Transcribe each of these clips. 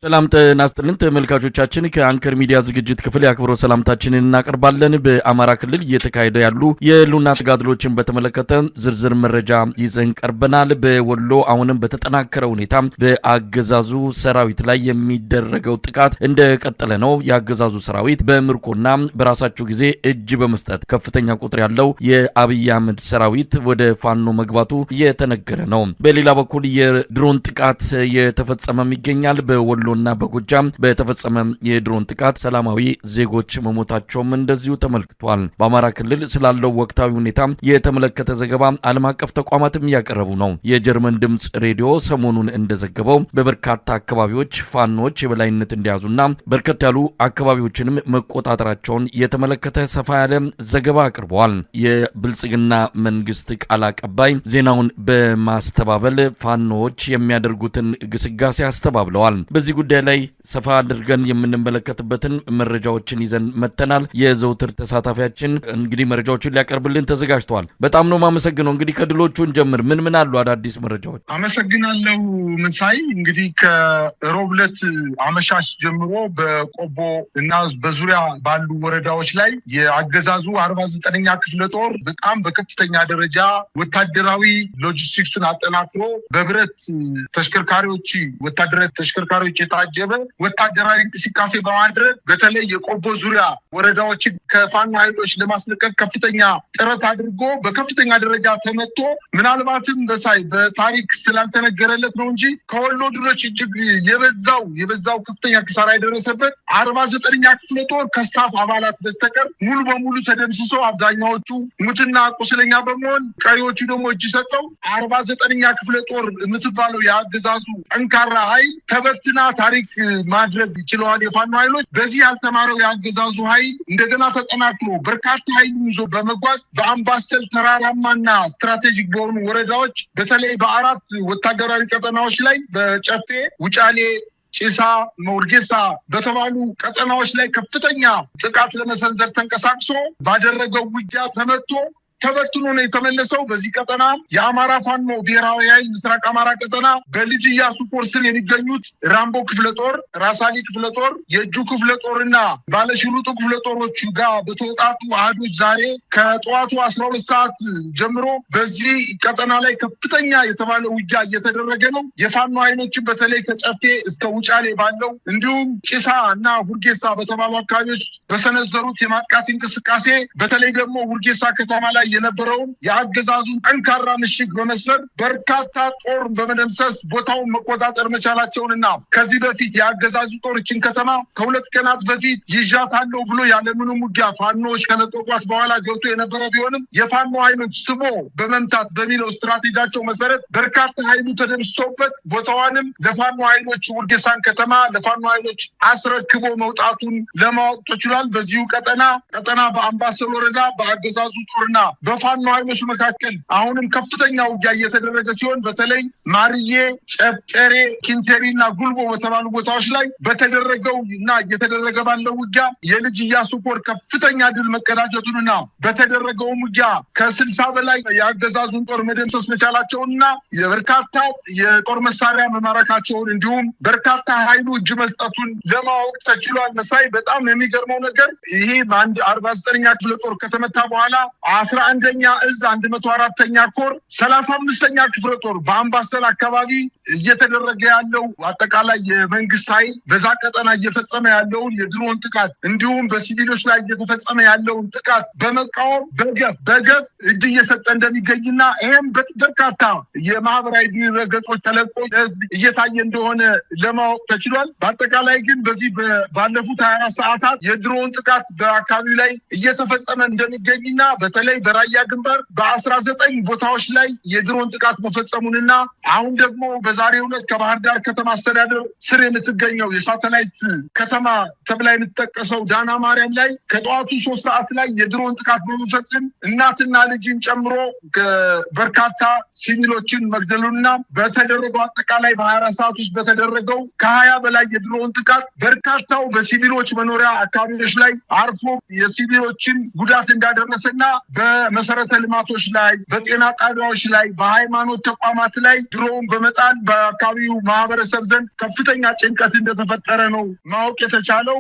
ሰላም ጤና ይስጥልን ተመልካቾቻችን ከአንከር ሚዲያ ዝግጅት ክፍል ያክብሮ ሰላምታችንን እናቀርባለን። በአማራ ክልል እየተካሄደ ያሉ የሉና ተጋድሎችን በተመለከተ ዝርዝር መረጃ ይዘን ቀርበናል። በወሎ አሁንም በተጠናከረ ሁኔታ በአገዛዙ ሰራዊት ላይ የሚደረገው ጥቃት እንደቀጠለ ነው። የአገዛዙ ሰራዊት በምርኮና በራሳቸው ጊዜ እጅ በመስጠት ከፍተኛ ቁጥር ያለው የአብይ አህመድ ሰራዊት ወደ ፋኖ መግባቱ እየተነገረ ነው። በሌላ በኩል የድሮን ጥቃት የተፈጸመም ይገኛል። በወሎ እና በጎጃም በተፈጸመ የድሮን ጥቃት ሰላማዊ ዜጎች መሞታቸውም እንደዚሁ ተመልክቷል። በአማራ ክልል ስላለው ወቅታዊ ሁኔታ የተመለከተ ዘገባ ዓለም አቀፍ ተቋማትም እያቀረቡ ነው። የጀርመን ድምጽ ሬዲዮ ሰሞኑን እንደዘገበው በበርካታ አካባቢዎች ፋኖች የበላይነት እንደያዙና በርከት ያሉ አካባቢዎችንም መቆጣጠራቸውን የተመለከተ ሰፋ ያለ ዘገባ አቅርበዋል። የብልጽግና መንግስት ቃል አቀባይ ዜናውን በማስተባበል ፋኖች የሚያደርጉትን ግስጋሴ አስተባብለዋል። በዚህ ጉዳይ ላይ ሰፋ አድርገን የምንመለከትበትን መረጃዎችን ይዘን መተናል። የዘውትር ተሳታፊያችን እንግዲህ መረጃዎችን ሊያቀርብልን ተዘጋጅተዋል። በጣም ነው ማመሰግነው። እንግዲህ ከድሎቹን ጀምር ምን አሉ አዳዲስ መረጃዎች? አመሰግናለሁ መሳይ። እንግዲህ ከሮብለት አመሻሽ ጀምሮ በቆቦ እና በዙሪያ ባሉ ወረዳዎች ላይ የአገዛዙ 49ኛ ክፍለ ጦር በጣም በከፍተኛ ደረጃ ወታደራዊ ሎጂስቲክሱን አጠናክሮ በብረት ተሽከርካሪዎች ወታደራዊ ተሽከርካሪዎች የታጀበ ወታደራዊ እንቅስቃሴ በማድረግ በተለይ የቆቦ ዙሪያ ወረዳዎችን ከፋኖ ኃይሎች ለማስለቀቅ ከፍተኛ ጥረት አድርጎ በከፍተኛ ደረጃ ተመቶ ምናልባትም በታሪክ ስላልተነገረለት ነው እንጂ ከወሎ ድሮች እጅግ የበዛው ከፍተኛ ኪሳራ የደረሰበት 49ኛ ክፍለ ጦር ከስታፍ አባላት በስተቀር ሙሉ በሙሉ ተደምስሶ አብዛኛዎቹ ሙትና ቁስለኛ በመሆን ቀሪዎቹ ደግሞ እጅ ሰጠው 49ኛ ክፍለ ጦር የምትባለው የአገዛዙ ጠንካራ ኃይል ተበትና ታሪክ ማድረግ ይችላል። የፋኖ ኃይሎች በዚህ ያልተማረው የአገዛዙ ኃይል እንደገና ተጠናክሮ በርካታ ኃይል ይዞ በመጓዝ በአምባሰል ተራራማና ስትራቴጂክ በሆኑ ወረዳዎች በተለይ በአራት ወታደራዊ ቀጠናዎች ላይ በጨፌ፣ ውጫሌ፣ ጭሳ፣ ሞርጌሳ በተባሉ ቀጠናዎች ላይ ከፍተኛ ጥቃት ለመሰንዘር ተንቀሳቅሶ ባደረገው ውጊያ ተበትኖ ነው የተመለሰው። በዚህ ቀጠና የአማራ ፋኖ ብሔራዊ ኃይል ምስራቅ አማራ ቀጠና በልጅ ኢያሱ ኮር ስር የሚገኙት ራምቦ ክፍለ ጦር፣ ራሳሊ ክፍለ ጦር፣ የእጁ ክፍለ ጦርና ባለሽሩጡ ክፍለ ጦሮች ጋር በተወጣጡ አህዶች ዛሬ ከጠዋቱ 12 ሰዓት ጀምሮ በዚህ ቀጠና ላይ ከፍተኛ የተባለ ውጊያ እየተደረገ ነው። የፋኖ ኃይሎችን በተለይ ከጨፌ እስከ ውጫሌ ባለው እንዲሁም ጭሳ እና ሁርጌሳ በተባሉ አካባቢዎች በሰነዘሩት የማጥቃት እንቅስቃሴ በተለይ ደግሞ ሁርጌሳ ከተማ ላይ የነበረውን የአገዛዙን ጠንካራ ምሽግ በመስበር በርካታ ጦር በመደምሰስ ቦታውን መቆጣጠር መቻላቸውንና ከዚህ በፊት የአገዛዙ ጦርችን ከተማ ከ2 ቀናት በፊት ይዣታለሁ ብሎ ያለምንም ውጊያ ፋኖዎች ከለቀቋት በኋላ ገብቶ የነበረ ቢሆንም የፋኖ ኃይሎች ስቦ በመምታት በሚለው ስትራቴጂያቸው መሰረት በርካታ ኃይሉ ተደምስሶበት ቦታዋንም ለፋኖ ኃይሎች ውርጌሳን ከተማ ለፋኖ ኃይሎች አስረክቦ መውጣቱን ለማወቅ ተችሏል። በዚሁ ቀጠና በአምባሰል ወረዳ በአገዛዙ ጦርና በፋኖ ኃይሎች መካከል አሁንም ከፍተኛ ውጊያ እየተደረገ ሲሆን በተለይ ማርዬ፣ ጨፍጨሬ፣ ኪንቴሪና ጉልቦ በተባሉ ቦታዎች ላይ በተደረገው እና እየተደረገ ባለው ውጊያ የልጅ ኢያሱ ኮር ከፍተኛ ድል መቀዳጀቱንና በተደረገውም ውጊያ ከ60 በላይ የአገዛዙን ጦር መደምሰስ መቻላቸውንና የበርካታ የጦር መሳሪያ መማረካቸውን እንዲሁም በርካታ ኃይሉ እጅ መስጠቱን ለማወቅ ተችሏል። መሳይ በጣም የሚገርመው ነገር ይሄ አንድ 49ኛ ክፍለ ጦር ከተመታ በኋላ 11ኛ እዝ 104ኛ ኮር 35ኛ ክፍለ ጦር በአምባሰል አካባቢ እየተደረገ ያለው አጠቃላይ የመንግስት ኃይል በዛ ቀጠና እየፈጸመ ያለውን የድሮን ጥቃት እንዲሁም በሲቪሎች ላይ እየተፈጸመ ያለውን ጥቃት በመቃወም በገፍ እጅ እየሰጠ እንደሚገኝና ይሄም በርካታ የማህበራዊ ድረገጾች ተለቆ ለህዝብ እየታየ እንደሆነ ለማወቅ ተችሏል። በአጠቃላይ ግን በዚህ ባለፉት 24 ሰዓታት የድሮን ጥቃት በአካባቢው ላይ እየተፈጸመ እንደሚገኝና በተለይ በራያ ግንባር በ19 ቦታዎች ላይ የድሮን ጥቃት መፈጸሙንና አሁን ደግሞ በዛሬው ዕለት ከባህር ዳር ከተማ አስተዳደር ስር የምትገኘው የሳተላይት ከተማ ተብላ የምትጠቀሰው ዳና ማርያም ላይ ከጠዋቱ 3 ሰዓት ላይ የድሮን ጥቃት በመፈጸም እናትና ልጅን ጨምሮ በርካታ ሲቪሎችን መግደሉንና በተደረገው አጠቃላይ በ24 ሰዓት ውስጥ በተደረገው ከ20 በላይ የድሮን ጥቃት በርካታው በሲቪሎች መኖሪያ አካባቢዎች ላይ አርፎ የሲቪሎችን ጉዳት እንዳደረሰና በመሰረተ ልማቶች ላይ በጤና ጣቢያዎች ላይ በሃይማኖት ተቋማት ላይ ድሮን በመጣል በአካባቢው ማህበረሰብ ዘንድ ከፍተኛ ጭንቀት እንደተፈጠረ ነው ማወቅ የተቻለው።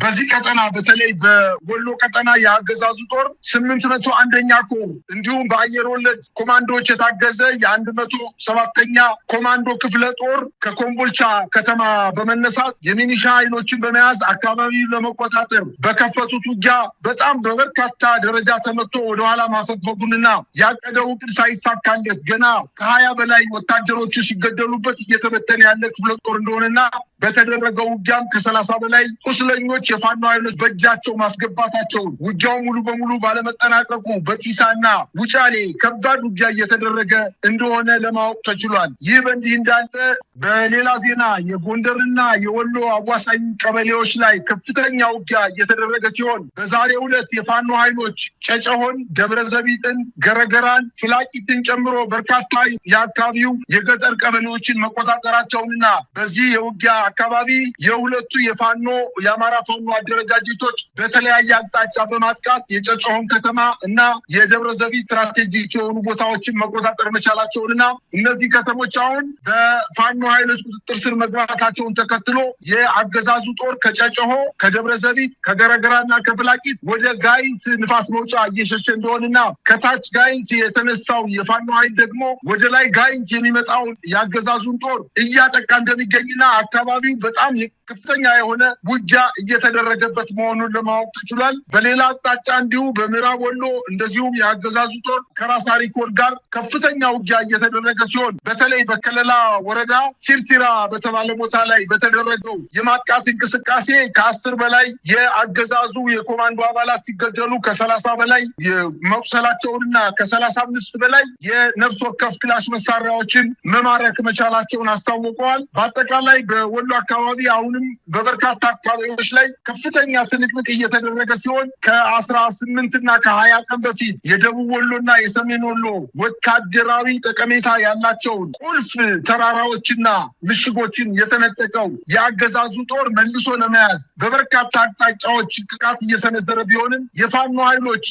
በዚህ ቀጠና በተለይ በወሎ ቀጠና የአገዛዙ ጦር 801ኛ ኮር እንዲሁም በአየር ወለድ ኮማንዶዎች የታገዘ የ107ኛ ኮማንዶ ክፍለ ጦር ከኮምቦልቻ ከተማ በመነሳት የሚኒሻ ኃይሎችን በመያዝ አካባቢ ለመቆጣጠር በከፈቱት ውጊያ በጣም በበርካታ ደረጃ ተመቶ ወደኋላ ማፈግፈጉንና ያቀደው እቅድ ሳይሳካለት ገና ከ20 በላይ ወታደሮቹ ሲገደሉበት እየተበተነ ያለ ክፍለ ጦር እንደሆነና በተደረገው ውጊያም ከ30 በላይ ቁስለኞች የፋኖ ኃይሎች በእጃቸው ማስገባታቸውን ውጊያው ሙሉ በሙሉ ባለመጠናቀቁ በጢሳና ውጫሌ ከባድ ውጊያ እየተደረገ እንደሆነ ለማወቅ ተችሏል። ይህ በእንዲህ እንዳለ በሌላ ዜና የጎንደርና የወሎ አዋሳኝ ቀበሌዎች ላይ ከፍተኛ ውጊያ እየተደረገ ሲሆን በዛሬው ዕለት የፋኖ ኃይሎች ጨጨሆን፣ ደብረዘቢጥን፣ ገረገራን፣ ፍላቂትን ጨምሮ በርካታ የአካባቢው የገጠር ቀበሌዎችን መቆጣጠራቸውንና በዚህ የውጊያ አካባቢ የሁለቱ የአማራ ፋኖ አደረጃጀቶች በተለያየ አቅጣጫ በማጥቃት የጨጨሆን ከተማ እና የደብረዘቢጥ ስትራቴጂክ የሆኑ ቦታዎችን መቆጣጠር መቻላቸውንና እነዚህ ከተሞች አሁን በፋኖ ኃይሎች ቁጥጥር ስር መግባታቸውን ተከትሎ የአገዛዙ ጦር ከጨጨሆ፣ ከደብረዘቢጥ፣ ከገረገራና ከፍላቂት ወደ ጋይንት ንፋስ መውጫ እየሸሸ እንደሆነና ከታች ጋይንት የተነሳው የፋኖ ኃይል ደግሞ ወደ ላይ ጋይንት የሚመጣውን የአገዛዙን ጦር እያጠቃ እንደሚገኝና አካባቢው በጣም ከፍተኛ የሆነ ውጊያ እየተደረገበት መሆኑን ለማወቅ ተችሏል። በሌላ አቅጣጫ እንዲሁ በምዕራብ ወሎ እንደዚሁም የአገዛዙ ጦር ከራሳሪ ኮር ጋር ከፍተኛ ውጊያ እየተደረገ ሲሆን በተለይ በከለላ ወረዳ ቲርቲራ በተባለ ቦታ ላይ በተደረገው የማጥቃት እንቅስቃሴ ከ10 በላይ የአገዛዙ የኮማንዶ አባላት ሲገደሉ ከ30 በላይ መቁሰላቸውንና ከ35 በላይ የነፍስ ወከፍ ክላሽ መሳሪያዎችን መማረክ መቻላቸውን አስታውቀዋል። በአጠቃላይ በወሎ አካባቢ አሁንም በበርካታ አካባቢዎች ላይ ከፍተኛ ትንቅንቅ እየተደረገ ሲሆን ከ18 እና ከ20 ቀን በፊት የደቡብ ወሎና የሰሜን ወሎ ወታደራዊ ጠቀሜታ ያላቸውን ቁልፍ ተራራዎችና ምሽጎችን የተነጠቀው የአገዛዙ ጦር መልሶ ለመያዝ በበርካታ አቅጣጫዎች ጥቃት እየሰነዘረ ቢሆንም የፋኖ ኃይሎች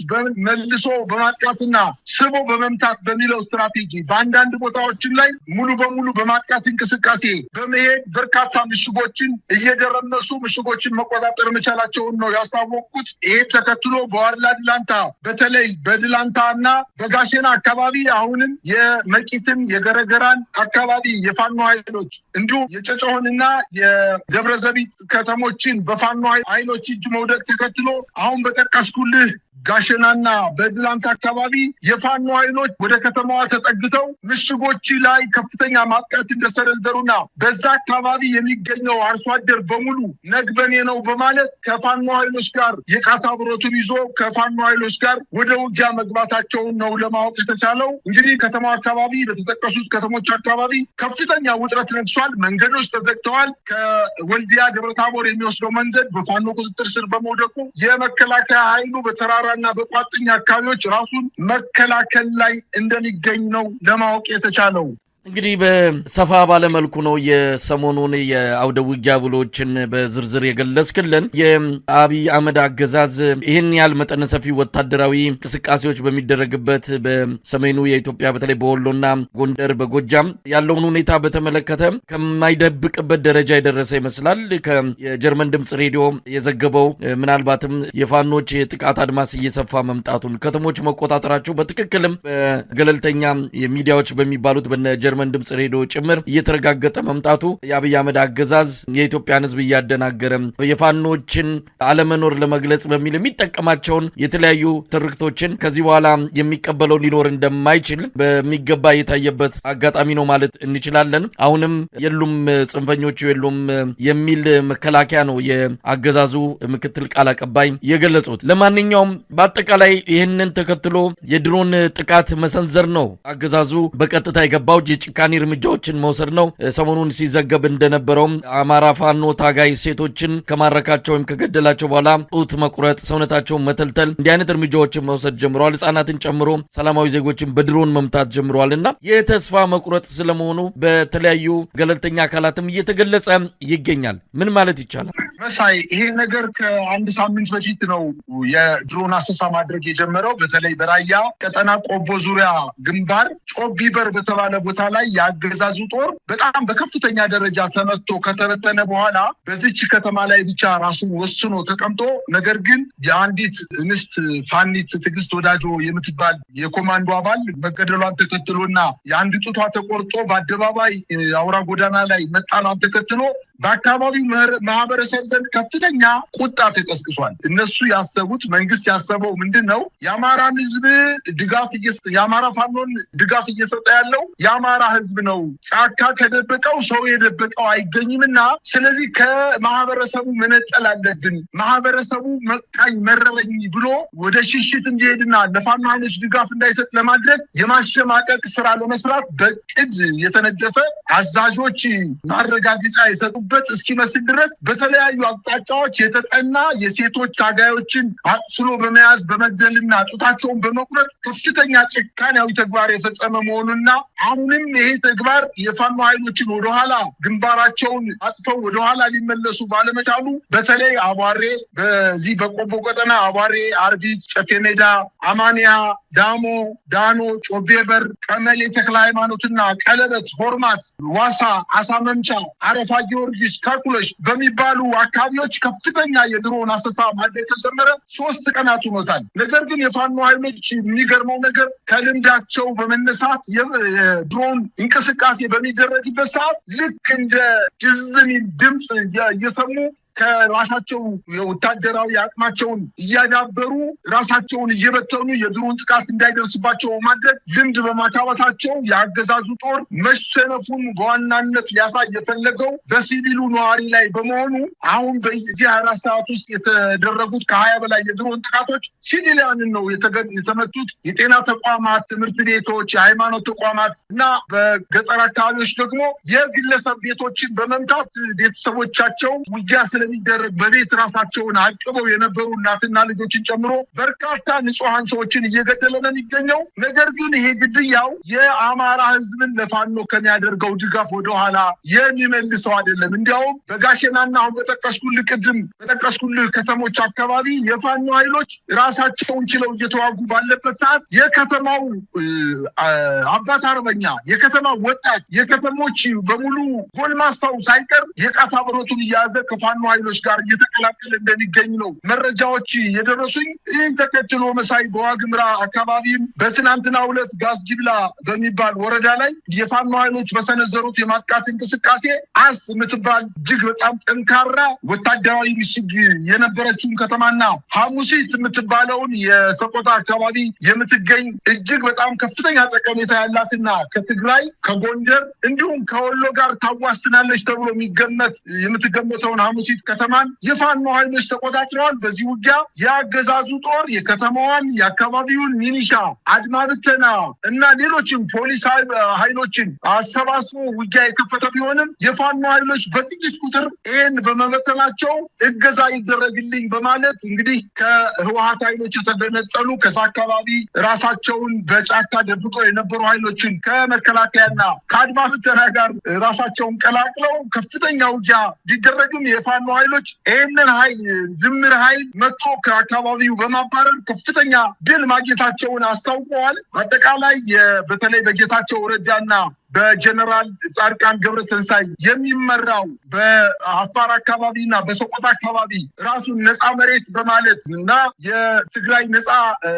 መልሶ በማጥቃትና ስቦ በመምታት በሚለው ስትራቴጂ በአንዳንድ ቦታዎችን ላይ ሙሉ በሙሉ በማጥቃት እንቅስቃሴ በመሄድ በርካታ ምሽጎችን እየደረመሱ ምሽጎችን መቆጣጠር መቻላቸውን ነው ያስታወቁት። ይህ ተከትሎ በዋድላ ድላንታ በተለይ በድላንታና በጋሸና አካባቢ አሁንም የመቂትን የገረገራን አካባቢ የፋኖ ኃይሎች እንዲሁም የጨጨሆንና የደብረዘቢጥ ከተሞችን በፋኖ ኃይሎች እጅ መውደቅ ተከትሎ አሁን በጠቀስኩልህ ጋሸናና በድላንታ አካባቢ የፋኖ ኃይሎች ወደ ከተማዋ ተጠግተው ምሽጎች ላይ ከፍተኛ ማጥቃት እንደሰነዘሩና በዛ አካባቢ የሚገኘው አርሶ አደር በሙሉ ነግበኔ ነው በማለት ከፋኖ ኃይሎች ጋር የቃታ ብረቱን ይዞ ከፋኖ ኃይሎች ጋር ወደ ውጊያ መግባታቸውን ነው ለማወቅ የተቻለው። እንግዲህ ከተማው አካባቢ በተጠቀሱት ከተሞች አካባቢ ከፍተኛ ውጥረት ነግሷል። መንገዶች ተዘግተዋል። ከወልዲያ ደብረታቦር የሚወስደው መንገድ በፋኖ ቁጥጥር ስር በመውደቁ የመከላከያ ኃይሉ በተራራ እና በቋጥኝ አካባቢዎች ራሱን መከላከል ላይ እንደሚገኝ ነው ለማወቅ የተቻለው። እንግዲህ በሰፋ ባለመልኩ ነው የሰሞኑን የአውደ ውጊያ ብሎችን በዝርዝር የገለጽክልን። የአብይ አህመድ አገዛዝ ይህን ያህል መጠነ ሰፊ ወታደራዊ እንቅስቃሴዎች በሚደረግበት በሰሜኑ የኢትዮጵያ በተለይ በወሎና ጎንደር በጎጃም ያለውን ሁኔታ በተመለከተ ከማይደብቅበት ደረጃ የደረሰ ይመስላል። የጀርመን ድምፅ ሬዲዮ የዘገበው ምናልባትም የፋኖች የጥቃት አድማስ እየሰፋ መምጣቱን ከተሞች መቆጣጠራቸው በትክክልም በገለልተኛ ሚዲያዎች በሚባሉት ጀርመን ድምፅ ሬዲዮ ጭምር እየተረጋገጠ መምጣቱ የአብይ አህመድ አገዛዝ የኢትዮጵያን ሕዝብ እያደናገረ የፋኖችን አለመኖር ለመግለጽ በሚል የሚጠቀማቸውን የተለያዩ ትርክቶችን ከዚህ በኋላ የሚቀበለው ሊኖር እንደማይችል በሚገባ የታየበት አጋጣሚ ነው ማለት እንችላለን። አሁንም የሉም ጽንፈኞቹ የሉም የሚል መከላከያ ነው የአገዛዙ ምክትል ቃል አቀባይ የገለጹት። ለማንኛውም በአጠቃላይ ይህንን ተከትሎ የድሮን ጥቃት መሰንዘር ነው አገዛዙ በቀጥታ የገባው የጭካኔ እርምጃዎችን መውሰድ ነው። ሰሞኑን ሲዘገብ እንደነበረውም አማራ ፋኖ ታጋይ ሴቶችን ከማረካቸው ወይም ከገደላቸው በኋላ ጡት መቁረጥ፣ ሰውነታቸውን መተልተል እንዲህ አይነት እርምጃዎችን መውሰድ ጀምረዋል። ህጻናትን ጨምሮ ሰላማዊ ዜጎችን በድሮን መምታት ጀምረዋል እና የተስፋ መቁረጥ ስለመሆኑ በተለያዩ ገለልተኛ አካላትም እየተገለጸ ይገኛል። ምን ማለት ይቻላል? መሳይ ይሄ ነገር ከአንድ ሳምንት በፊት ነው የድሮን አሰሳ ማድረግ የጀመረው። በተለይ በራያ ቀጠና ቆቦ ዙሪያ ግንባር ጮቢበር በተባለ ቦታ ላይ ያገዛዙ ጦር በጣም በከፍተኛ ደረጃ ተመቶ ከተበተነ በኋላ በዚች ከተማ ላይ ብቻ ራሱን ወስኖ ተቀምጦ ነገር ግን የአንዲት እንስት ፋኒት ትግስት ወዳጆ የምትባል የኮማንዶ አባል መገደሏን ተከትሎና የአንድ ጡቷ ተቆርጦ በአደባባይ አውራ ጎዳና ላይ መጣሏን ተከትሎ በአካባቢው ማህበረሰብ ዘንድ ከፍተኛ ቁጣ ተቀስቅሷል። እነሱ ያሰቡት መንግስት ያሰበው ምንድነው? የአማራን ህዝብ ድጋፍ የአማራ ፋኖን ድጋፍ እየሰጠ ያለው የአማራ ህዝብ ነው። ጫካ ከደበቀው ሰው የደበቀው አይገኝምና ስለዚህ ከማህበረሰቡ መነጠል አለብን። ማህበረሰቡ መቃኝ መረረኝ ብሎ ወደ ሽሽት እንዲሄድና ለፋኖ ኃይሎች ድጋፍ እንዳይሰጥ ለማድረግ የማሸማቀቅ ስራ ለመስራት በቅድ የተነደፈ አዛዦች ማረጋገጫ የሰጡበት እስኪመስል ድረስ በተለያዩ አቅጣጫዎች የተጠና የሴቶች ታጋዮችን አጥፍሎ በመያዝ በመግደልና ጡታቸውን በመቁረጥ ከፍተኛ ጭካኔያዊ ተግባር የፈጸመ መሆኑና አሁንም ይሄ ተግባር የፋኖ ኃይሎችን ወደኋላ ግንባራቸውን አጥፈው ወደኋላ ሊመለሱ ባለመቻሉ በተለይ አቧሬ በዚህ በቆቦ ቀጠና አቧሬ፣ አርቢት፣ ጨፌ ሜዳ፣ አማንያ፣ ዳሞ፣ ዳኖ፣ ጮቤበር፣ ቀመሌ ተክለ ሃይማኖትና ቀለበት፣ ሆርማት፣ ዋሳ፣ አሳመምቻ፣ አረፋ ጊዮርጊስ፣ ካኩለሽ በሚባሉ አካባቢዎች ከፍተኛ የድሮን አሰሳ ማድረግ ተጀመረ። 3 ቀናት ሆኖታል። ነገር ግን የፋኖ ኃይሎች የሚገርመው ነገር ከልምዳቸው በመነሳት የድሮን እንቅስቃሴ በሚደረግበት ሰዓት ልክ እንደ ድዝሚል ድምፅ እየሰሙ ከራሳቸው የወታደራዊ አቅማቸውን እያዳበሩ ራሳቸውን እየበተኑ የድሮን ጥቃት እንዳይደርስባቸው ማድረግ ልምድ በማካበታቸው የአገዛዙ ጦር መሸነፉን በዋናነት ሊያሳይ የፈለገው በሲቪሉ ነዋሪ ላይ በመሆኑ አሁን በዚህ 24 ሰዓት ውስጥ የተደረጉት ከ20 በላይ የድሮን ጥቃቶች ሲቪሊያንን ነው የተመቱት። የጤና ተቋማት፣ ትምህርት ቤቶች፣ የሃይማኖት ተቋማት እና በገጠር አካባቢዎች ደግሞ የግለሰብ ቤቶችን በመምታት ቤተሰቦቻቸው ውጊያ ስለሚደረግ በቤት ራሳቸውን አቅበው የነበሩ እናትና ልጆችን ጨምሮ በርካታ ንጹሃን ሰዎችን እየገደለ ነው የሚገኘው። ነገር ግን ይሄ ግድያው የአማራ ህዝብን ለፋኖ ከሚያደርገው ድጋፍ ወደኋላ የሚመልሰው አይደለም። እንዲያውም በጋሸናና አሁን በጠቀስኩልህ ከተሞች አካባቢ የፋኖ ኃይሎች ራሳቸውን ችለው እየተዋጉ ባለበት ሰዓት የከተማው አባት አርበኛ፣ የከተማው ወጣት፣ የከተሞች በሙሉ ጎልማሳው ሳይቀር የቃታ ብረቱን እያያዘ ከፋኖ ኃይሎች ጋር እየተቀላቀለ እንደሚገኝ ነው መረጃዎች የደረሱኝ። ይህን ተከትሎ መሳይ በዋግምራ አካባቢም በትናንትናው ዕለት ጋዝጊብላ በሚባል ወረዳ ላይ የፋኖ ኃይሎች በሰነዘሩት የማጥቃት እንቅስቃሴ አስ የምትባል እጅግ በጣም ጠንካራ ወታደራዊ ምሽግ የነበረችውን ከተማና ሐሙሲት የምትባለውን የሰቆጣ አካባቢ የምትገኝ እጅግ በጣም ከፍተኛ ጠቀሜታ ያላትና ከትግራይ ከጎንደር እንዲሁም ከወሎ ጋር ታዋስናለች ተብሎ የምትገመተውን ሐሙሲት ከተማን የፋኖ ኃይሎች ተቆጣጥረዋል። በዚህ ውጊያ የአገዛዙ ጦር የከተማዋን የአካባቢውን ሚኒሻ፣ አድማ ብተና እና ሌሎችም ፖሊስ ኃይሎችን አሰባስቦ ውጊያ የከፈተ ቢሆንም የፋኖ ኃይሎች በጥቂት ቁጥር ይህን በመበተናቸው እገዛ ይደረግልኝ በማለት እንግዲህ ከህወሓት ኃይሎች የተገነጠሉ ከዛ አካባቢ ራሳቸውን በጫካ ደብቀው የነበሩ ኃይሎችን ከመከላከያና ከአድማ ብተና ጋር ራሳቸውን ቀላቅለው ከፍተኛ ውጊያ ሊደረግም የፋኖ ኃይሎች ይህንን ኃይል ድምር ኃይል መጥቶ ከአካባቢው በማባረር ከፍተኛ ድል ማግኘታቸውን አስታውቀዋል። አጠቃላይ በተለይ በጌታቸው ረዳና በጀነራል ጻድቃን ገብረትንሳኤ የሚመራው በአፋር አካባቢና በሰቆጣ አካባቢ ራሱን ነፃ መሬት በማለት እና የትግራይ ነፃ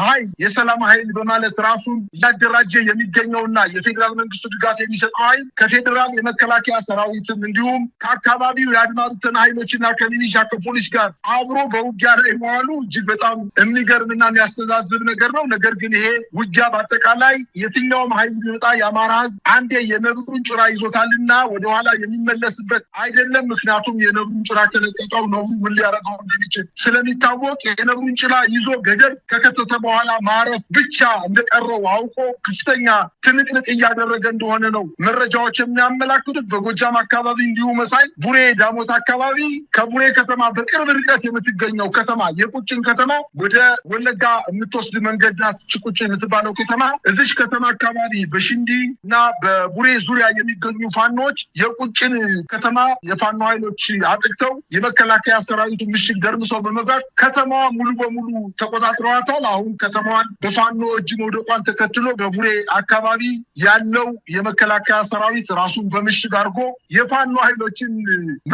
ኃይል የሰላም ኃይል በማለት ራሱን እያደራጀ የሚገኘውና የፌዴራል መንግስቱ ድጋፍ የሚሰጠው ኃይል ከፌዴራል የመከላከያ ሰራዊትም እንዲሁም ከአካባቢው የአድማ ብተና ኃይሎችና ከሚሊሻ ከፖሊስ ጋር አብሮ በውጊያ ላይ መዋሉ እጅግ በጣም የሚገርምና የሚያስተዛዝብ ነገር ነው። ነገር ግን ይሄ ውጊያ በአጠቃላይ የትኛውም ኃይል ቢመጣ የአማራ ህዝብ አንዴ የነብሩን ጭራ ይዞታልና ወደኋላ የሚመለስበት አይደለም። ምክንያቱም የነብሩን ጭራ ከለቀቀው ነብሩ ምን ሊያደርገው እንደሚችል ስለሚታወቅ የነብሩን ጭራ ይዞ ገደል ከከተተ በኋላ ማረፍ ብቻ እንደቀረው አውቆ ከፍተኛ ትንቅንቅ እያደረገ እንደሆነ ነው መረጃዎች የሚያመላክቱት። በጎጃም አካባቢ እንዲሁ መሳይ ቡሬ ዳሞት አካባቢ ከቡሬ ከተማ በቅርብ ርቀት የምትገኘው ከተማ የቁጭን ከተማ ወደ ወለጋ የምትወስድ መንገድ ናት። ቁጭን የምትባለው ከተማ እዚች ከተማ አካባቢ በሽንዲ እና በቡሬ ዙሪያ የሚገኙ ፋኖች የቁጭን ከተማ የፋኖ ኃይሎች አጥቅተው የመከላከያ ሰራዊቱ ምሽግ ደርምሰው በመግባት ከተማዋ ሙሉ በሙሉ ተቆጣጥረዋታል። አሁን ከተማዋን በፋኖ እጅ መውደቋን ተከትሎ በቡሬ አካባቢ ያለው የመከላከያ ሰራዊት ራሱን በምሽግ አድርጎ የፋኖ ኃይሎችን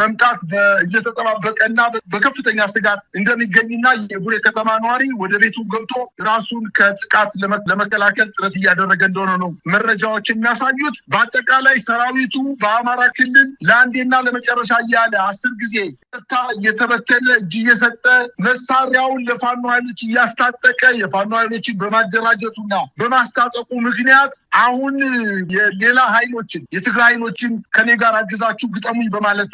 መምጣት እየተጠባበቀና በከፍተኛ ስጋት እንደሚገኝና የቡሬ ከተማ ነዋሪ ወደ ቤቱ ገብቶ ራሱን ከጥቃት ለመከላከል ጥረት እያደረገ እንደሆነ ነው መረጃዎች የሚያሳዩት። በአጠቃላይ ሰራዊቱ በአማራ ክልል ለአንዴና ለመጨረሻ እያለ 10 ጊዜ እየተበተነ እጅ እየሰጠ መሳሪያውን ለፋኖ ኃይሎች እያስታጠቀ የፋኖ ኃይሎችን በማደራጀቱና በማስታጠቁ ምክንያት አሁን የሌላ ኃይሎችን የትግራይ ኃይሎችን ከኔ ጋር አግዛችሁ ግጠሙኝ በማለት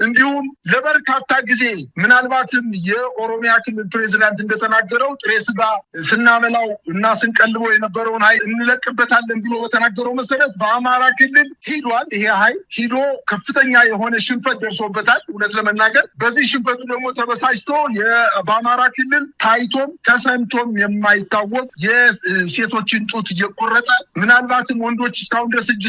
እንዲሁም ለበርካታ ጊዜ ምናልባትም የኦሮሚያ ክልል ፕሬዚዳንት እንደተናገረው ጥሬ ስጋ ስናመላው እና ስንቀልበው የነበረውን ኃይል እንለቅበታለን ብሎ በተናገረው መሰረት በአማራ ክልል ሂዷል። ይሄ ኃይል ሂዶ ከፍተኛ የሆነ ሽንፈት ደርሶበታል። እውነት ለመናገር በዚህ ሽንፈቱ ደግሞ ተበሳጭቶ በአማራ ክልል ታይቶም ተሰምቶም የማይታወቅ የሴቶችን ጡት እየቆረጠ ምናልባትም ወንዶች እስካሁን ድረስ እጅ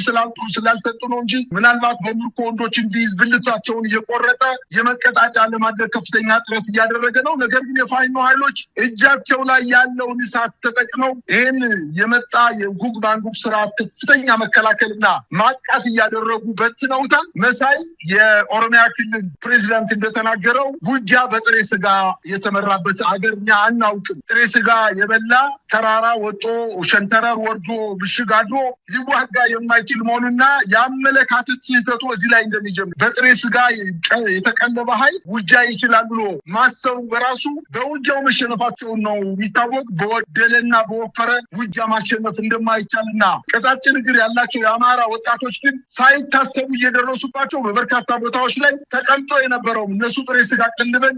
ስላልሰጡ ነው እንጂ ምናልባት በምርኮ ወንዶችን ቢይዝ ብልታቸውን እየቆረጠ የመቀጣጫ ለማድረግ ከፍተኛ ጥረት እያደረገ ነው። ነገር ግን የፋኖ ኃይሎች እጃቸው ላይ ያለውን እሳት ተጠቅመው ይህን የመጣ የጉግ ማንጉግ ስርዓት ከፍተኛ መከላከልና ማጥቃት እያደረጉ በትነውታል። መሳይ የኦሮሚያ ክልል ፕሬዚዳንት እንደተናገረው ውጊያ በጥሬ ስጋ የተመራበት አገር እኛ አናውቅም። ጥሬ ስጋ የበላ ተራራ ወጦ ሸንተረር ወርዶ ምሽግ አድሮ ሊዋጋ የማይችል መሆኑና የአመለካከት ስህተቱ እዚህ ላይ እንደሚጀምር በጥሬ ስጋ የተቀለበ ኃይል ውጊያ ይችላል ብሎ ማሰቡ በራሱ በውጊያው መሸነፋቸውን ነው የሚታወቅ። በወደለና በወፈረ ውጊያ ማሸነፍ እንደማይቻልና ቀጫጭን እግር ያላቸው የአማራ ወጣቶች ግን ሳይታሰቡ እየደረሱባቸው በበርካታ ቦታዎች ላይ ተቀምጦ የነበረው እነሱ ጥሬ ስጋ ቀልበን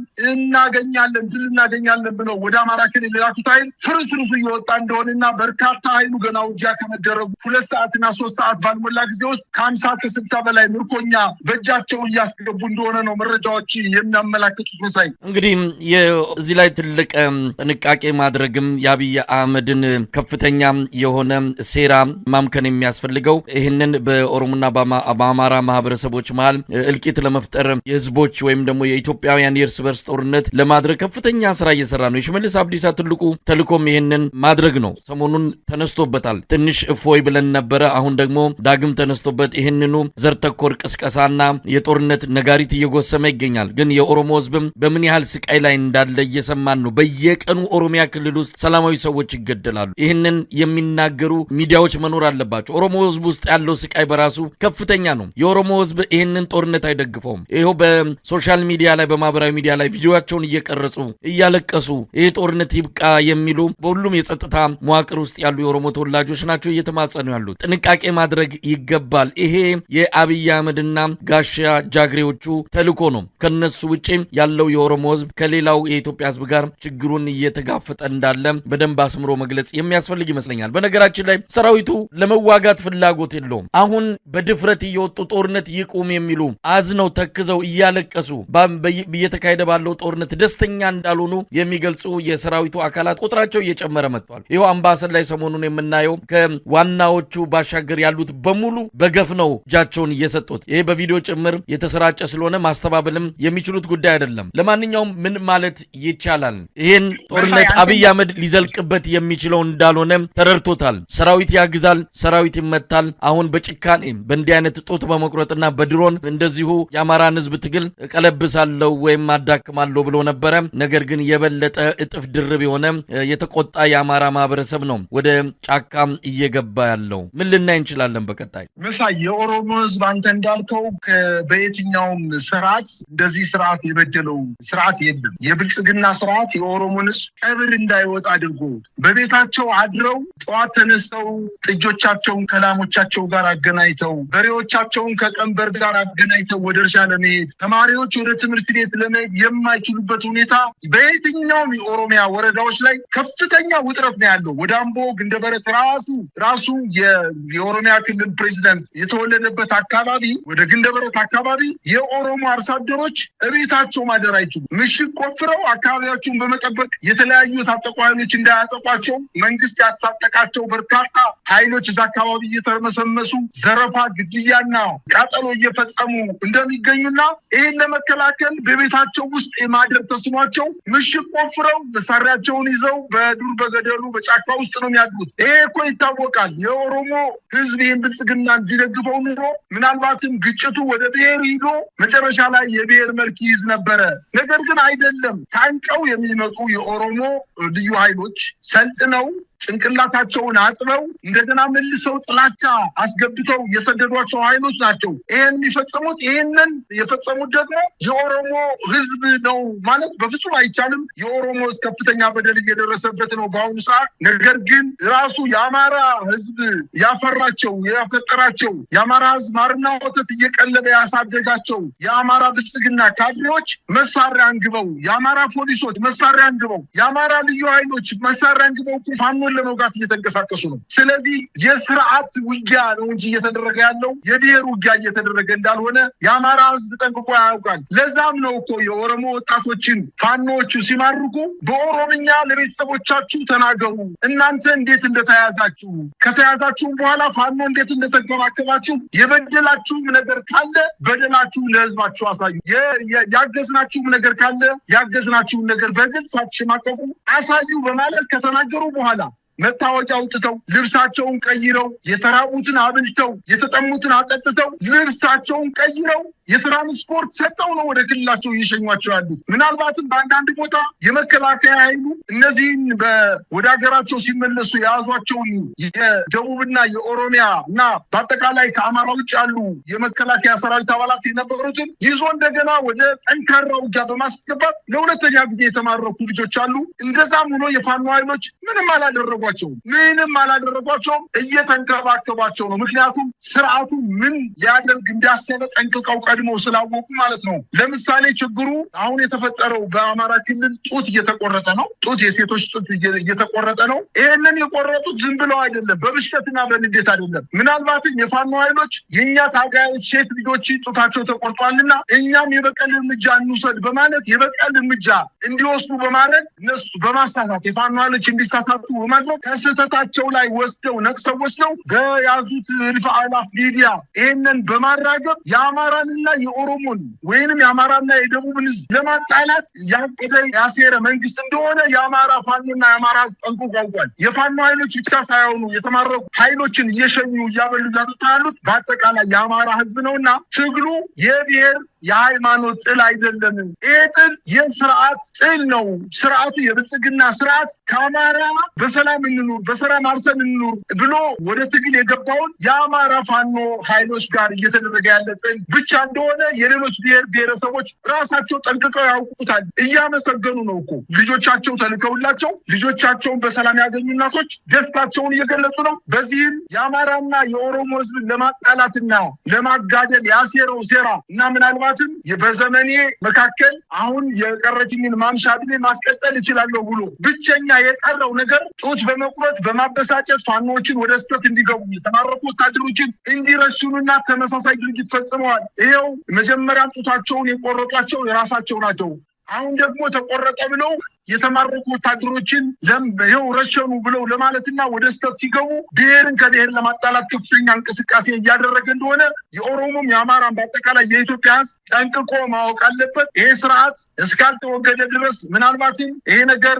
ድል እናገኛለን ብለው ወደ አማራ ክልል የላኩት ኃይል ፍርስርሱ እየወጣ እንደሆነና በርካታ ኃይሉ ገና ውጊያ ከመደረጉ 2 ሰዓትና 3 ሰዓት ባልሞላ ጊዜ ውስጥ ከ50 ከ60 በላይ ምርኮኛ በእጃቸው እያስገቡ እንደሆነ ነው መረጃዎች የሚያመላክቱት። መሳይ እንግዲህ እዚህ ላይ ትልቅ ጥንቃቄ ማድረግም የአብይ አህመድን ከፍተኛ የሆነ ሴራ ማምከን የሚያስፈልገው ይህንን በኦሮሞና በአማራ ማህበረሰቦች መሃል እልቂት ለመፍጠር የህዝቦች ወይም ደግሞ የኢትዮጵያውያን የእርስ በርስ ጦርነት ለማድረግ ከፍተኛ ስራ እየሰራ ነው። የሽመልስ አብዲሳ ትልቁ ተልኮም ይህንን ማድረግ ነው። ሰሞኑን ተነስቶበታል። ትንሽ እፎይ ብለን ነበረ። አሁን ደግሞ ዳግም ተነስቶበት ይህንኑ ዘር ተኮር ቅስቀሳና የጦርነት ነጋሪት እየጎሰመ ይገኛል። ግን የኦሮሞ ህዝብም በምን ያህል ስቃይ ላይ እንዳለ እየሰማን ነው። በየቀኑ ኦሮሚያ ክልል ውስጥ ሰላማዊ ሰዎች ይገደላሉ። ይህንን የሚናገሩ ሚዲያዎች መኖር አለባቸው። ኦሮሞ ህዝብ ውስጥ ያለው ስቃይ በራሱ ከፍተኛ ነው። የኦሮሞ ህዝብ ይህንን ጦርነት አይደግፈውም። ይኸው በሶሻል ሚዲያ ላይ በማህበራዊ ሚዲያ ላይ ቪዲዮቸውን እየቀረጹ እያለቀሱ ይህ ጦርነት ይብቃ የሚሉ በሁሉም የጸጥታ መዋቅር ውስጥ ያሉ የኦሮሞ ተወላጆች ናቸው እየተማጸኑ ያሉት። ጥንቃቄ ማድረግ ይገባል። ይሄ የአብይ አህመድና ጋሻ ጃግሬዎቹ ተልኮ ነው። ከነሱ ውጪ ያለው የኦሮሞ ህዝብ ከሌላው የኢትዮጵያ ህዝብ ጋር ችግሩን እየተጋፈጠ እንዳለ በደንብ አስምሮ መግለጽ የሚያስፈልግ ይመስለኛል። በነገራችን ላይ ሰራዊቱ ለመዋጋት ፍላጎት የለውም። አሁን በድፍረት እየወጡ ጦርነት ይቁም የሚሉ አዝነው ተክዘው እያለቀሱ እየተካሄደ ባለው ጦርነት ደስተኛ እንዳልሆኑ የሚገልጹ የሰራዊቱ አካላት ቁጥራቸው እየጨመረ መጥቷል። ይኸው አምባሰል ላይ ሰሞኑን የምናየው ከዋናዎቹ ባሻገር ያሉት በሙሉ በገፍ ነው እጃቸውን እየሰጡት። ይሄ በቪዲዮ ጭምር የተሰራጨ ስለሆነ ማስተባበልም የሚችሉት ጉዳይ አይደለም። ለማንኛውም ምን ማለት ይቻላል? ይህን ጦርነት አብይ አህመድ ሊዘልቅበት የሚችለው እንዳልሆነ ተረድቶታል። ሰራዊት ያግዛል፣ ሰራዊት ይመታል። አሁን በጭካኔ በእንዲህ አይነት ጡት በመቁረጥና በድሮን እንደዚሁ የአማራን ህዝብ ትግል እቀለብሳለሁ ወይም አዳክማለሁ ብሎ ነበረ። ነገር ግን የበለጠ እጥፍ ድርብ የሆነ የተቆጣ የአማራ ማህበረሰብ ነው ወደ ጫካም እየገባ ያለው። ምን ልናይ እንችላለን በቀጣይ? መሳይ የኦሮሞ ህዝብ አንተ እንዳልከው በየትኛውም ስርዓት እንደዚህ ስርዓት የበደለው ስርዓት የለም። የብልጽግና ስርዓት የኦሮሞን ህዝብ ቀብር እንዳይወጣ አድርጎ በቤታቸው አድረው ጠዋት ተነስተው ጥጆቻቸውን ከላሞቻቸው ጋር አገናኝተው በሬዎቻቸውን ከቀንበር ጋር አገናኝተው ወደ እርሻ ለመሄድ ተማሪዎች ወደ ትምህርት ቤት ለመሄድ የማይችሉበት ሁኔታ በየትኛውም የኦሮሚያ ወረዳዎች ላይ ከፍተኛ ውጥረት ነው ያለው። ወደ አምቦ ግንደበረት ራሱ የኦሮሚያ ክልል ፕሬዚዳንት የተወለደበት አካባቢ ወደ ግንደበረት አካባቢ የኦሮሞ አርሶ አደሮች እቤታቸው ማደር አይችሉም። ምሽግ ቆፍረው አካባቢያቸውን በመጠበቅ የተለያዩ የታጠቁ ኃይሎች እንዳያጠቋቸው መንግስት ያስታጠቃቸው በርካታ ኃይሎች እዛ አካባቢ እየተመሰመሱ ዘረፋ፣ ግድያና ቃጠሎ እየፈጸሙ እንደሚገኙና ይህን ለመከላከል በቤታቸው ውስጥ የማደር ተስኗቸው ምሽግ ቆፍረው መሳሪያቸውን ይዘው በዱር በገደሉ በጫካ ውስጥ ነው የሚያድሩት። ይሄ እኮ ይታወቃል። የኦሮሞ ህዝብ ይህን ብልጽግና እንዲደግፈው ኑሮ ምናልባትም ግጭቱ ወደ ብሔር ሂዶ መጨረሻ ላይ የብሔር መልክ ይይዝ ነበረ። ነገር ግን አይደለም። ታንቀው የሚመጡ የኦሮሞ ልዩ ኃይሎች ሰልጥነው ጭንቅላታቸውን አጥበው እንደገና መልሰው ጥላቻ አስገብተው የሰደዷቸው ኃይሎች ናቸው ይሄን የሚፈጽሙት። ይሄንን የፈጸሙት ደግሞ የኦሮሞ ህዝብ ነው ማለት በፍጹም አይቻልም። የኦሮሞ ህዝብ ከፍተኛ በደል እየደረሰበት ነው በአሁኑ ሰዓት። ነገር ግን ራሱ የአማራ ህዝብ ያፈራቸው ያፈጠራቸው የአማራ ህዝብ ማርና ወተት እየቀለበ ያሳደጋቸው የአማራ ብልጽግና ካድሬዎች መሳሪያ አንግበው፣ የአማራ ፖሊሶች መሳሪያ አንግበው፣ የአማራ ልዩ ኃይሎች መሳሪያ አንግበው ፋኖ ለመውጋት እየተንቀሳቀሱ ነው። ስለዚህ የስርዓት ውጊያ ነው እንጂ እየተደረገ ያለው የብሔር ውጊያ እየተደረገ እንዳልሆነ የአማራ ህዝብ ጠንቅቆ ያውቃል። ለዛም ነው እኮ የኦሮሞ ወጣቶችን ፋኖቹ ሲማርኩ በኦሮምኛ ለቤተሰቦቻችሁ ተናገሩ፣ እናንተ እንዴት እንደተያዛችሁ፣ ከተያዛችሁ በኋላ ፋኖ እንዴት እንደተንከባከባችሁ፣ የበደላችሁም ነገር ካለ በደላችሁ ለህዝባችሁ አሳዩ፣ ያገዝናችሁም ነገር ካለ ያገዝናችሁም ነገር በግልጽ ሳትሸማቀቁ አሳዩ በማለት ከተናገሩ በኋላ መታወቂያ አውጥተው ልብሳቸውን ቀይረው የተራቡትን አብልተው የተጠሙትን አጠጥተው ልብሳቸውን ቀይረው የትራንስፖርት ሰጠው ነው ወደ ክልላቸው እየሸኟቸው ያሉት። ምናልባትም በአንዳንድ ቦታ የመከላከያ ኃይሉ እነዚህን ወደ ሀገራቸው ሲመለሱ የያዟቸውን የደቡብና የኦሮሚያ እና በአጠቃላይ ከአማራ ውጭ ያሉ የመከላከያ ሰራዊት አባላት የነበሩትን ይዞ እንደገና ወደ ጠንካራ ውጊያ በማስገባት ለሁለተኛ ጊዜ የተማረኩ ልጆች አሉ። እንደዛም ሆኖ የፋኖ ኃይሎች ምንም አላደረጓቸውም፣ እየተንከባከቧቸው ነው። ምክንያቱም ስርዓቱ ምን ሊያደርግ እንዳሰበ ጠንቅቀው ቀድሞ ስላወቁ ማለት ነው። ለምሳሌ ችግሩ አሁን የተፈጠረው በአማራ ክልል ጡት እየተቆረጠ ነው። የሴቶች ጡት እየተቆረጠ ነው። ይህንን የቆረጡት ዝም ብለው አይደለም፣ በብሽቀትና በንዴት አይደለም። ምናልባትም የፋኖ ኃይሎች የእኛ ታጋዮች ሴት ልጆች ጡታቸው ተቆርጧልና እኛም የበቀል እርምጃ እንውሰድ በማለት የበቀል እርምጃ እንዲወስዱ በማድረግ እነሱ በማሳሳት የፋኖ ኃይሎች እንዲሳሳቱ በማድረግ ከስህተታቸው ላይ ነቅሰው ወስደው በያዙት እልፍ አእላፍ ሚዲያ ይህንን በማራገብ የአማራንና የኦሮሞን ወይንም የአማራና የደቡብን ህዝብ ለማጣላት ያቀደ ያሴረ መንግስት እንደሆነ የአማራ ፋኖና የአማራ ህዝብ ጠንቅቆ ያውቃል። የፋኖ ኃይሎች ብቻ ሳይሆኑ የተማረኩ ኃይሎችን እየሸኙ እያበሉ ያሉት በአጠቃላይ የአማራ ህዝብ ነውና ትግሉ የብሔር የሃይማኖት ጥል አይደለም። ይህ ጥል የስርዓት ጥል ነው። ስርዓቱ የብልጽግና ስርዓት ከአማራ በሰላም እንኑር፣ በሰላም አርሰን እንኑር ብሎ ወደ ትግል የገባውን የአማራ ፋኖ ኃይሎች ጋር እየተደረገ ያለ ጥል ብቻ እንደሆነ የሌሎች ብሔር ብሔረሰቦች ራሳቸው ጠንቅቀው ያውቁታል። እያመሰገኑ ነው እኮ ልጆቻቸው ተልከውላቸው ልጆቻቸውን በሰላም ያገኙ እናቶች ደስታቸውን እየገለጹ ነው። በዚህም የአማራና የኦሮሞ ህዝብን ለማጣላትና ለማጋደል ያሴረው ሴራ እና ምናልባትም በዘመኔ መካከል አሁን የቀረችኝን ማምሻ ዕድሜ ማስቀጠል እችላለሁ ብሎ ብቸኛ የቀረው ነገር ጡት በመቁረጥ በማበሳጨት ፋኖዎችን ወደ ስህተት እንዲገቡ የተማረኩ ወታደሮችን እንዲረሽኑና ተመሳሳይ ድርጊት ፈጽመዋል። ይሄው መጀመሪያ ጡታቸውን የቆረጧቸው የራሳቸው ናቸው። አሁን ደግሞ ተቆረጠ ብለው የተማረኩ ወታደሮችን ይኸው ረሸኑ ብለው ለማለትና ወደ ስህተት ሲገቡ ብሔርን ከብሔር ለማጣላት ከፍተኛ እንቅስቃሴ እያደረገ እንደሆነ የኦሮሞም የአማራም በአጠቃላይ የኢትዮጵያ ህዝብ ጠንቅቆ ማወቅ አለበት። ይሄ ስርዓት እስካልተወገደ ድረስ ምናልባትም ይሄ ነገር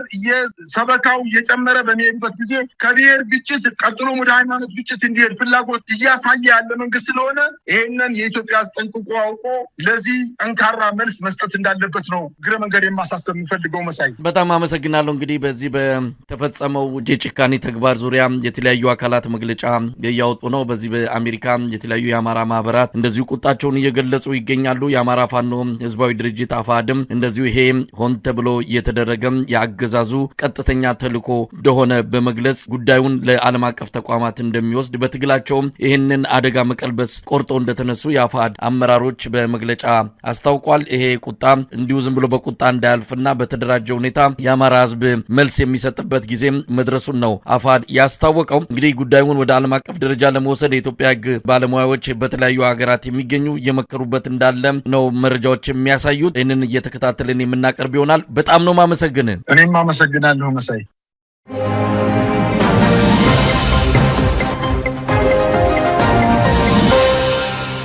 ሰበካው እየጨመረ በሚሄድበት ጊዜ ከብሔር ግጭት ቀጥሎ ወደ ሃይማኖት ግጭት እንዲሄድ ፍላጎት እያሳየ ያለ መንግስት ስለሆነ ይሄንን የኢትዮጵያ ህዝብ ጠንቅቆ አውቆ ለዚህ ጠንካራ መልስ መስጠት እንዳለበት ነው እግረ መንገድ የማሳሰብ የምፈልገው መሳይ። በጣም አመሰግናለሁ። እንግዲህ በዚህ በተፈጸመው የጭካኔ ተግባር ዙሪያ የተለያዩ አካላት መግለጫ እያወጡ ነው። በዚህ በአሜሪካ የተለያዩ የአማራ ማህበራት እንደዚሁ ቁጣቸውን እየገለጹ ይገኛሉ። የአማራ ፋኖ ህዝባዊ ድርጅት አፋድም እንደዚሁ ይሄ ሆን ተብሎ እየተደረገ የአገዛዙ ቀጥተኛ ተልዕኮ እንደሆነ በመግለጽ ጉዳዩን ለዓለም አቀፍ ተቋማት እንደሚወስድ በትግላቸውም ይህንን አደጋ መቀልበስ ቆርጠው እንደተነሱ የአፋድ አመራሮች በመግለጫ አስታውቋል። ይሄ ቁጣ እንዲሁ ዝም ብሎ በቁጣ እንዳያልፍና በተደራጀ ሁኔታ የአማራ ህዝብ መልስ የሚሰጥበት ጊዜ መድረሱን ነው አፋድ ያስታወቀው። እንግዲህ ጉዳዩን ወደ ዓለም አቀፍ ደረጃ ለመውሰድ የኢትዮጵያ ህግ ባለሙያዎች በተለያዩ ሀገራት የሚገኙ እየመከሩበት እንዳለ ነው መረጃዎች የሚያሳዩት። ይህንን እየተከታተልን የምናቀርብ ይሆናል። በጣም ነው ማመሰግን። እኔም አመሰግናለሁ መሳይ።